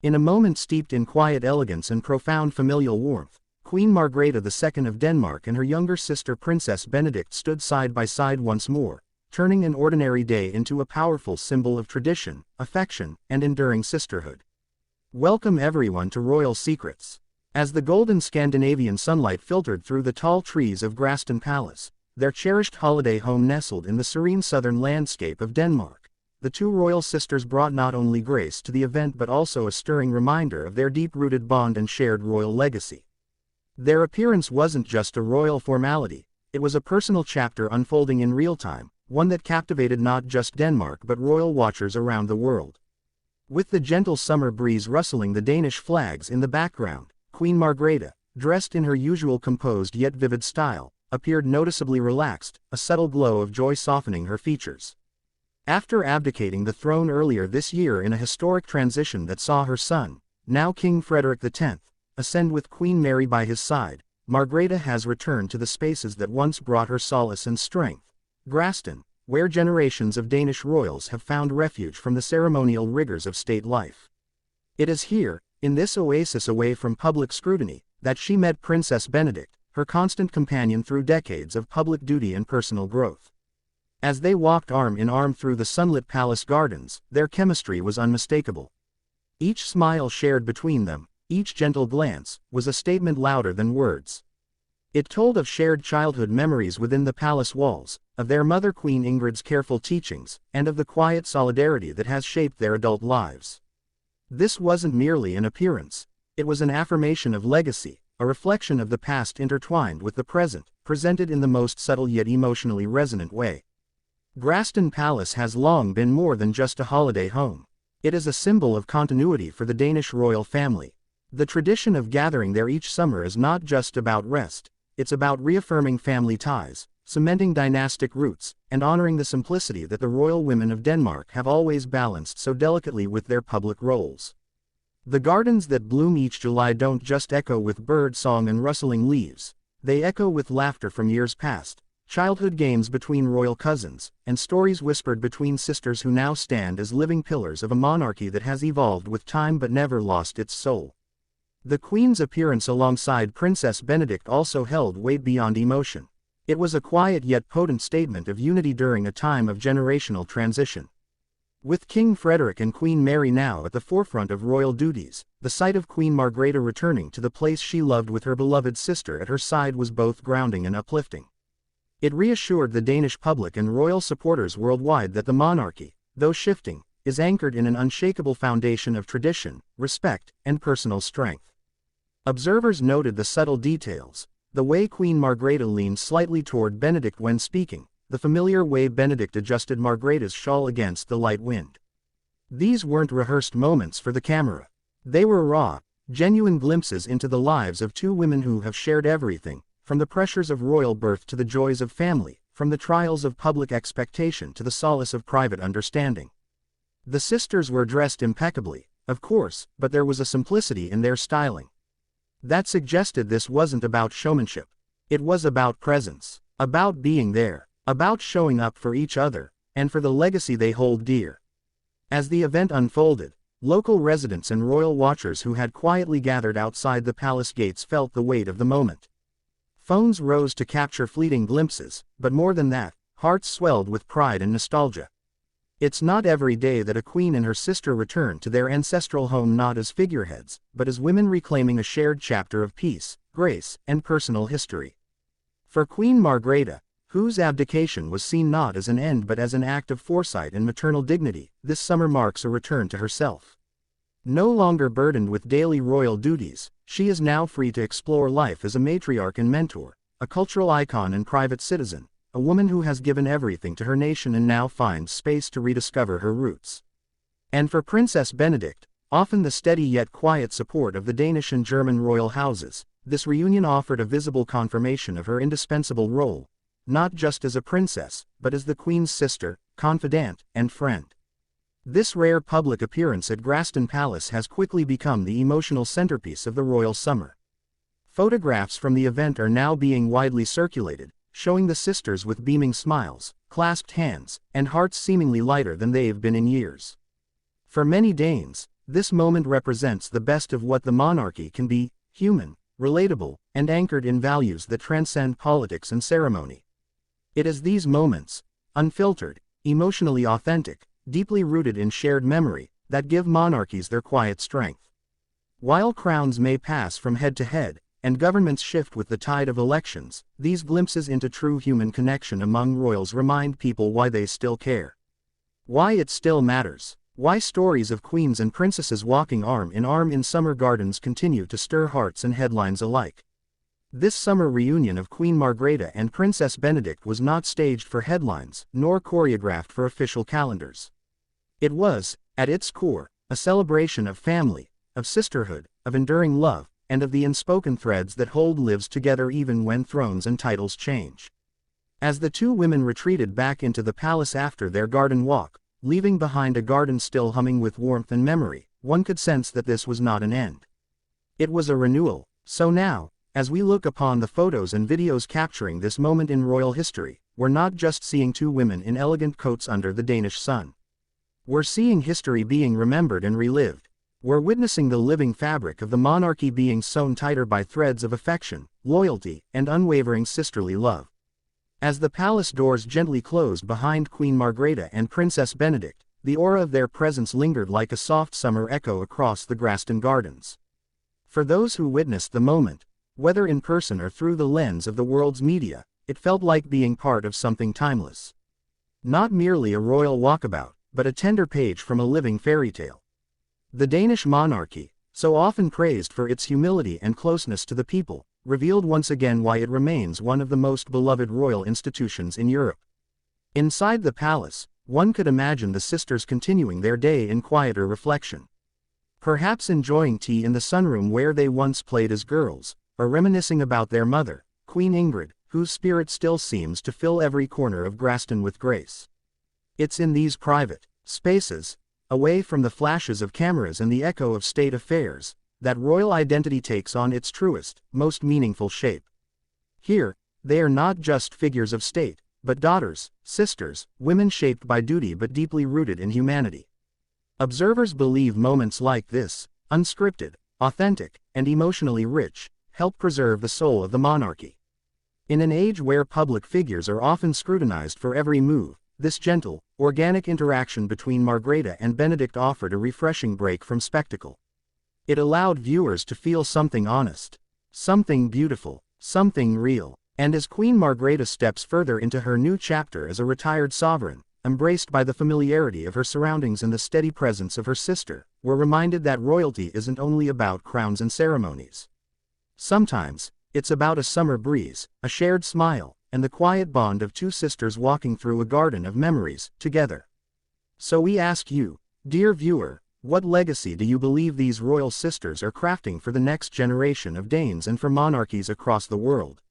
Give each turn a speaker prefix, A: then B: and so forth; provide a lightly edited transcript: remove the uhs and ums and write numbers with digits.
A: In a moment steeped in quiet elegance and profound familial warmth, Queen Margrethe II of Denmark and her younger sister Princess Benedikte stood side by side once more, turning an ordinary day into a powerful symbol of tradition, affection, and enduring sisterhood. Welcome everyone to Royal Secrets. As the golden Scandinavian sunlight filtered through the tall trees of Graston Palace, their cherished holiday home nestled in the serene southern landscape of Denmark, the two royal sisters brought not only grace to the event but also a stirring reminder of their deep-rooted bond and shared royal legacy. Their appearance wasn't just a royal formality, it was a personal chapter unfolding in real time, one that captivated not just Denmark but royal watchers around the world. With the gentle summer breeze rustling the Danish flags in the background, Queen Margrethe, dressed in her usual composed yet vivid style, appeared noticeably relaxed, a subtle glow of joy softening her features. After abdicating the throne earlier this year in a historic transition that saw her son, now King Frederik X, ascend with Queen Mary by his side, Margrethe has returned to the spaces that once brought her solace and strength, Graston, where generations of Danish royals have found refuge from the ceremonial rigors of state life. It is here, in this oasis away from public scrutiny, that she met Princess Benedikte, her constant companion through decades of public duty and personal growth. As they walked arm in arm through the sunlit palace gardens, their chemistry was unmistakable. Each smile shared between them, each gentle glance, was a statement louder than words. It told of shared childhood memories within the palace walls, of their mother Queen Ingrid's careful teachings, and of the quiet solidarity that has shaped their adult lives. This wasn't merely an appearance, it was an affirmation of legacy, a reflection of the past intertwined with the present, presented in the most subtle yet emotionally resonant way. Graston Palace has long been more than just a holiday home. It is a symbol of continuity for the Danish royal family. The tradition of gathering there each summer is not just about rest, it's about reaffirming family ties, cementing dynastic roots, and honoring the simplicity that the royal women of Denmark have always balanced so delicately with their public roles. The gardens that bloom each July don't just echo with bird song and rustling leaves, they echo with laughter from years past, childhood games between royal cousins, and stories whispered between sisters who now stand as living pillars of a monarchy that has evolved with time but never lost its soul. The Queen's appearance alongside Princess Benedikte also held weight beyond emotion. It was a quiet yet potent statement of unity during a time of generational transition. With King Frederik and Queen Mary now at the forefront of royal duties, the sight of Queen Margrethe returning to the place she loved with her beloved sister at her side was both grounding and uplifting. It reassured the Danish public and royal supporters worldwide that the monarchy, though shifting, is anchored in an unshakable foundation of tradition, respect, and personal strength. Observers noted the subtle details, the way Queen Margrethe leaned slightly toward Benedict when speaking, the familiar way Benedict adjusted Margrethe's shawl against the light wind. These weren't rehearsed moments for the camera. They were raw, genuine glimpses into the lives of two women who have shared everything, from the pressures of royal birth to the joys of family, from the trials of public expectation to the solace of private understanding. The sisters were dressed impeccably, of course, but there was a simplicity in their styling that suggested this wasn't about showmanship. It was about presence, about being there, about showing up for each other, and for the legacy they hold dear. As the event unfolded, local residents and royal watchers who had quietly gathered outside the palace gates felt the weight of the moment. Phones rose to capture fleeting glimpses, but more than that, hearts swelled with pride and nostalgia. It's not every day that a queen and her sister return to their ancestral home not as figureheads, but as women reclaiming a shared chapter of peace, grace, and personal history. For Queen Margrethe, whose abdication was seen not as an end but as an act of foresight and maternal dignity, this summer marks a return to herself. No longer burdened with daily royal duties, she is now free to explore life as a matriarch and mentor, a cultural icon and private citizen, a woman who has given everything to her nation and now finds space to rediscover her roots. And for Princess Benedikte, often the steady yet quiet support of the Danish and German royal houses, this reunion offered a visible confirmation of her indispensable role, not just as a princess, but as the Queen's sister, confidant, and friend. This rare public appearance at Graston Palace has quickly become the emotional centerpiece of the royal summer. Photographs from the event are now being widely circulated, showing the sisters with beaming smiles, clasped hands, and hearts seemingly lighter than they've been in years. For many Danes, This moment represents the best of what the monarchy can be: human, relatable, and anchored in values that transcend politics and ceremony. It is these moments, unfiltered, emotionally authentic, deeply rooted in shared memory, that give monarchies their quiet strength. While crowns may pass from head to head, and governments shift with the tide of elections, these glimpses into true human connection among royals remind people why they still care. Why it still matters. Why stories of queens and princesses walking arm in arm in summer gardens continue to stir hearts and headlines alike. This summer reunion of Queen Margrethe and Princess Benedikte was not staged for headlines, nor choreographed for official calendars. It was, at its core, a celebration of family, of sisterhood, of enduring love, and of the unspoken threads that hold lives together even when thrones and titles change. As the two women retreated back into the palace after their garden walk, leaving behind a garden still humming with warmth and memory, one could sense that this was not an end. It was a renewal. So now, as we look upon the photos and videos capturing this moment in royal history, we're not just seeing two women in elegant coats under the Danish sun. We're seeing history being remembered and relived. We're witnessing the living fabric of the monarchy being sewn tighter by threads of affection, loyalty, and unwavering sisterly love. As the palace doors gently closed behind Queen Margrethe and Princess Benedikte, the aura of their presence lingered like a soft summer echo across the Graston Gardens. For those who witnessed the moment, whether in person or through the lens of the world's media, it felt like being part of something timeless. Not merely a royal walkabout, but a tender page from a living fairy tale. The Danish monarchy, so often praised for its humility and closeness to the people, revealed once again why it remains one of the most beloved royal institutions in Europe. Inside the palace, one could imagine the sisters continuing their day in quieter reflection. Perhaps enjoying tea in the sunroom where they once played as girls, or reminiscing about their mother, Queen Ingrid, whose spirit still seems to fill every corner of Graston with grace. It's in these private spaces, away from the flashes of cameras and the echo of state affairs, that royal identity takes on its truest, most meaningful shape. Here, they are not just figures of state, but daughters, sisters, women shaped by duty but deeply rooted in humanity. Observers believe moments like this, unscripted, authentic, and emotionally rich, help preserve the soul of the monarchy. In an age where public figures are often scrutinized for every move, this gentle, organic interaction between Margrethe and Benedikte offered a refreshing break from spectacle. It allowed viewers to feel something honest, something beautiful, something real. And as Queen Margrethe steps further into her new chapter as a retired sovereign, embraced by the familiarity of her surroundings and the steady presence of her sister, we're reminded that royalty isn't only about crowns and ceremonies. Sometimes, it's about a summer breeze, a shared smile, and the quiet bond of two sisters walking through a garden of memories, together. So we ask you, dear viewer, what legacy do you believe these royal sisters are crafting for the next generation of Danes and for monarchies across the world?